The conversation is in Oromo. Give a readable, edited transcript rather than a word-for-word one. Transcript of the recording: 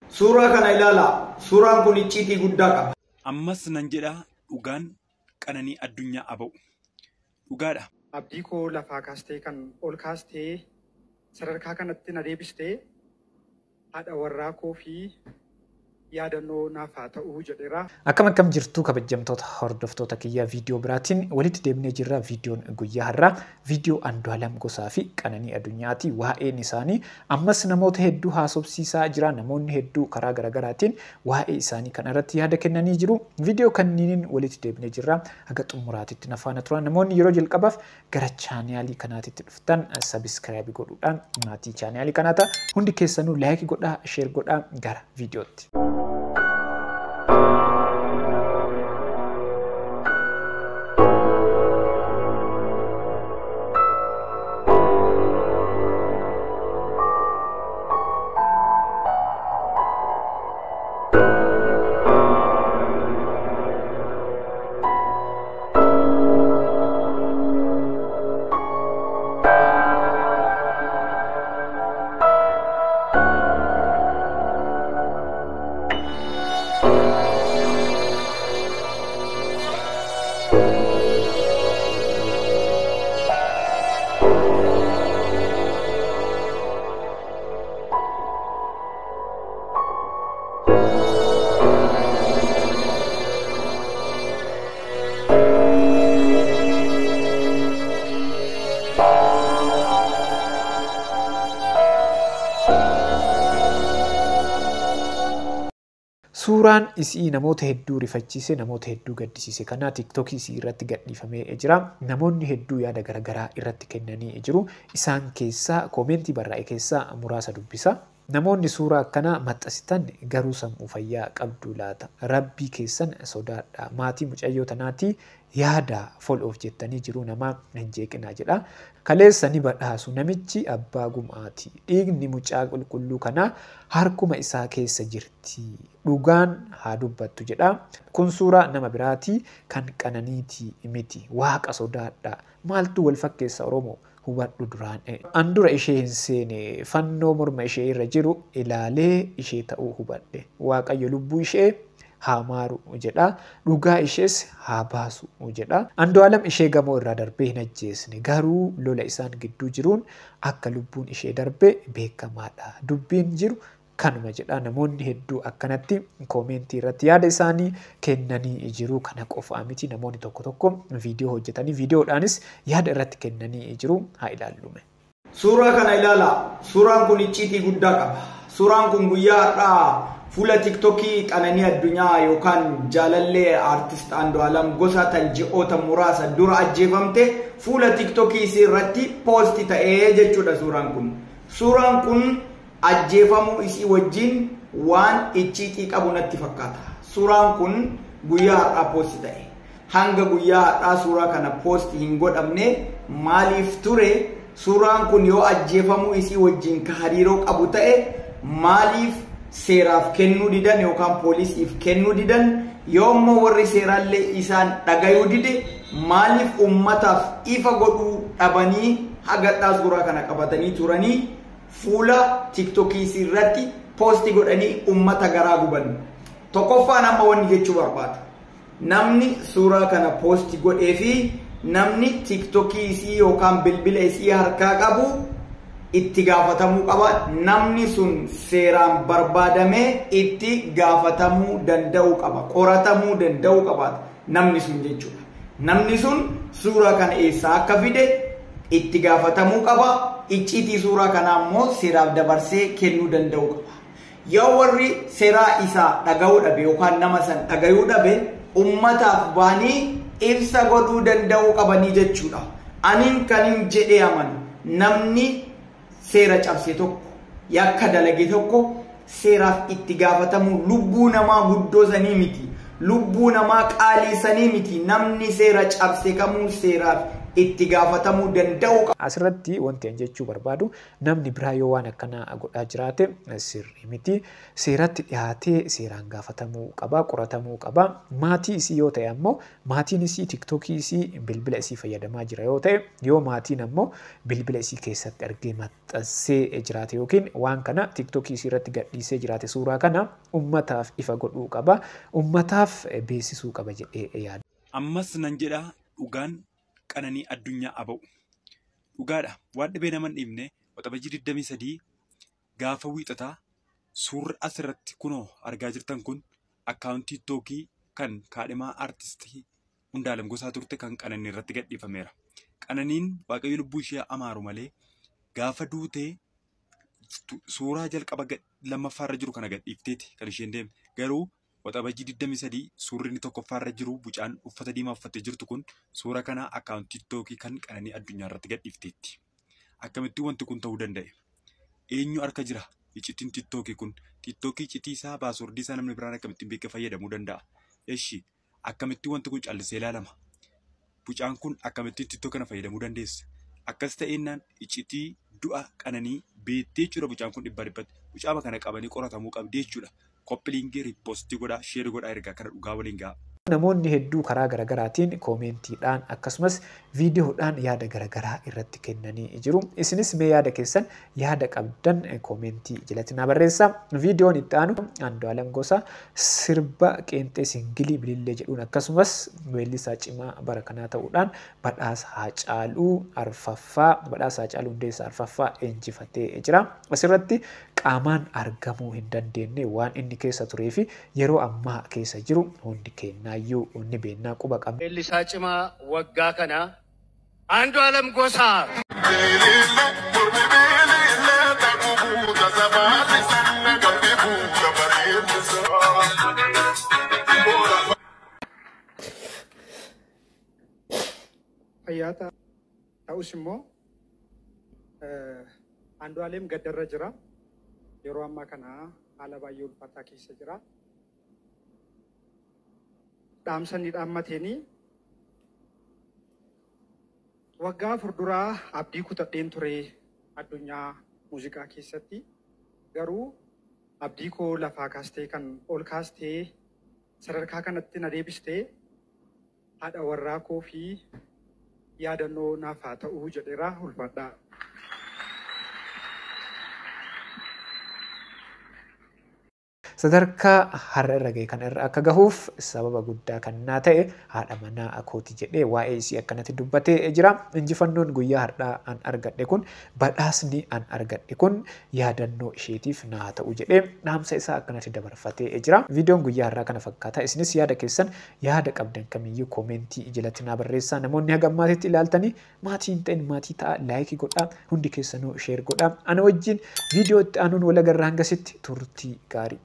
Suuraa kana ilaala. Suuraan kun icciitii guddaa qaba. Ammas nan jedha dhugaan qananii addunyaa aba'u. Dhugaadha. Abdii koo lafaa kaastee kan ol kaastee sadarkaa kanatti na deebistee haadha warraa koo fi yaadannoo naaf haa ta'uu jedheera. Akkam jirtu kabajamtoota hordoftoota kiyyaa viidiyoo biraatiin walitti deemnee jirra. Viidiyoon guyyaa har'aa viidiyoo Andu'aalam Gosaa fi Qananii Addunyaati. Waa'een isaanii ammas namoota hedduu haasofsiisaa jira. Namoonni hedduu karaa garaagaraatiin waa'ee isaanii kana irratti yaada kennanii jiru. Viidiyoo kanniiniin walitti deemnee jirra. Haga xumuraatitti na faana turan. Namoonni yeroo jalqabaaf gara chaanaalii kanaatitti dhuftan sabiskiraayib godhuudhaan maatii chaanaalii kanaata. Hundi keessanuu laayik godhaa, sheer godhaa gara viidiyootti. Suuraan isii namoota hedduu rifachiise, namoota hedduu gaddisiise. Kana TikTokii isii irratti gadhiifamee jira. Namoonni hedduu yaada garaagaraa irratti kennanii jiru. Isaan keessaa koomentii barraa'e keessaa muraasa dubbisa. Namoonni suuraa akkanaa maxxansitan garuu sammuu fayyaa qabdu laata. Rabbii keessan sodaadha. Maatii mucayyoo tanaatii yaada fol'oof jettanii jiru namaa hin jeeqinaa jedha. Kaleessa ni badhaasu namichi abbaa gumaati. Dhiigni mucaa qulqulluu kanaa harkuma isaa keessa jirti. Dhugaan haa dubbattu jedha. Kun suuraa nama biraatii kan Qananiiti miti. Waaqa sodaadha. Maaltu wal fakkeessa Oromoo? Hubadhu duraan. Andura ishee hin seene fannoo morma ishee irra jiru ilaalee ishee ta'uu hubadhe. Waaqayyo lubbuu ishee haa maaru jedha. Dhugaa ishees haa baasu jedha. Andu'aalam ishee gamoo irraa darbee hin ajjeesne. Garuu lola isaan gidduu jiruun akka lubbuun ishee darbe beekamaadha. Dubbiin jiru kanuma jedha. Namoonni hedduu akkanatti koomentii irratti yaada isaanii kennanii jiru. Kana qofaa miti namoonni tokko viidiyoo hojjetanii viidiyoodhaanis yaada irratti kennanii jiru. Haa ilaallume. Suuraa kana ilaala. Suuraan kun icciitii guddaa qaba. Suuraan kun guyyaa har'aa fuula TikTokii Qananii Addunyaa yookaan jaalallee artist Andu'aalam Gosaa tan ji'oota muraasa dura ajjeefamte fuula TikTokii isii irratti poosti ta'ee jechuudha suuraan kun. Suuraan kun ajjeefamuu isii wajjin waan icciitii qabu natti fakkaata. Suuraan kun guyyaa har'aa poosti ta'e. Hanga guyyaa har'aa suuraa kana poosti hin godhamne maaliif ture? Suuraan kun yoo ajjeefamuu isii wajjin hariiroo qabu ta'e maaliif seeraaf kennuu didan yookaan poolisiif kennuu didan? Yoo immoo warri seeraallee isaan dhagayuu dide maaliif ummataaf ifa godhuu dhabanii hagadhaa suuraa kana qabatanii turanii fuula TikTokii irratti poosti godhanii ummata garaa guban? Tokkoffaan amma wanni jechuu barbaada. Namni suuraa kana poosti godhee fi namni TikTokii isii yookaan bilbila isii harkaa qabu itti gaafatamuu qaba. Namni sun seeraan barbaadamee itti gaafatamuu danda'uu qaba. Qoratamuu danda'uu qaba namni sun jechuudha. Namni sun suuraa kana eessaa akka fide itti gaafatamuu qaba. Icciitii suuraa kanaa immoo seeraaf dabarsee kennuu danda'uu qaba. Yoo warri seeraa isaa dhaga'uu dhabe yookaan nama san dhaga'uu dhabe ummataaf baanii ibsa godhuu danda'uu qabanii jechuudha. Aniin kanin jedhee amanu namni seera cabse tokko yakka dalage tokko seeraaf itti gaafatamuu lubbuu namaa guddoo sanii miti. Lubbuu namaa qaalii sanii miti. Namni seera cabse kamuu seeraaf itti gaafatamuu danda'u qaba. Asirratti wanti an jechuu barbaadu namni biraa yoo waan akkanaa godhaa jiraate sirrii miti. Seeratti dhiyaatee seeraan gaafatamuu qaba, qoratamuu qaba. Maatii isii yoo ta'e ammoo maatiin isii TikTokii isii bilbila isii fayyadamaa jira yoo ta'e, yoo maatiin ammoo bilbila isii keessatti argee maxxansee jiraate yookiin waan kana TikTokii isii irratti gadhiisee jiraate suuraa kana ummataaf ifa godhuu qaba, ummataaf beeksisuu qaba jedhee yaada. Ammas nan jedha dhugaan Qananii Addunyaa Aba'u. Dhugaadha. Waan dhibee nama hin dhiibne waxabajii 23 gaafa wiixataa suurri asirratti kunoo argaa jirtan kun akkaawuntii TikTokii kan kaadhimaa aartistii Hundaalam Gosaa turte kan Qananii irratti gadhiifameera. Qananiin waaqayyo lubbuu ishee amaaru malee gaafa duutee suuraa jalqaba lammaffaarra jiru kana gadhiifteeti kan isheen deemte. Garuu waxabajii 23 suurri inni tokkoffaarra jiru bucaan uffata diimaa uffattee jirtu kun suura kana akkaawuntii TikTokii kan Qananii Addunyaa irratti gadhiifteetti. Akkamitti wanti kun ta'uu danda'e? Eenyu harka jira? Iccitiin TikTokii kun TikTokii iccitii isaa baaswordii isaa namni biraan akkamittiin beekee fayyadamuu danda'a? Eshi akkamitti wanti kun callisee ilaalama? Bucaan kun akkamittiin TikTok kana fayyadamuu dandeessa? Akkas ta'ennaan iccitii du'a Qananii beettee jechuudha. Bucaan kun dhibba dhibbatti bucaama kana qabanii qoratamuu qabdi jechuudha. Koppiliingii riippoostii godhaa, sheerii godhaa ergaa kana dhugaa waliin ga'a. Namoonni hedduu karaa garaagaraatiin koomentiidhaan akkasumas viidiyoodhaan yaada garaagaraa irratti kennanii jiru. Isinis mee yaada keessan yaada qabdan koomentii jalatti naa barreessaa. Viidiyoon itti aanu Andu'aalam Gosaa sirba qeenxee singilii bilillee jedhuun akkasumas weellisaa cimaa bara kanaa ta'uudhaan badhaasa Haacaaluu Hundeessaa Arfaffaa injifatee jira. Asirratti qaamaan argamuu hin dandeenye waan inni keessa turee fi yeroo ammaa keessa jiru hundi kennaayyuu inni beennaa quba qabna. Weellisaa cimaa waggaa kana Andu'aalam Gosaa. Fayyaa ta'us immoo Andu'aalam gaddarra jira. Yeroo ammaa kana haala baay'ee ulfaataa keessa jira. Dhaamsanni dhaammateenii waggaa furduraa abdii kutadheen ture addunyaa muuziqaa keessatti. Garuu abdii koo lafaa kaastee kan ol kaastee sadarkaa kanatti na deebistee haadha warraa koo fi yaadannoo naaf haa ta'uu jedheera. Ulfaadhaa. Sadarkaa har'a irra ga'e kan irra akka gahuuf sababa guddaa kan naa ta'e haadha manaa kooti jedhee waa'ee isii akkanatti dubbatee jira. Injifannoon guyyaa har'aa an argadhe kun badhaasni an argadhe kun yaadannoo isheetiif naa ta'u jedhee dhaamsa isaa akkanatti dabarfatee jira. Viidiyoon guyyaa har'aa kana fakkaata. Isinis yaada keessan yaada qabdan kamiyyuu koomentii jalatti naa barreessaa. Namoonni haga ammaatitti ilaaltanii maatii hin ta'in maatii ta'a laayikii godhaa, hundi keessanuu sheer godhaa. Ana wajjin viidiyoo itti aanuun wal agarra hangasitti turtii gaarii.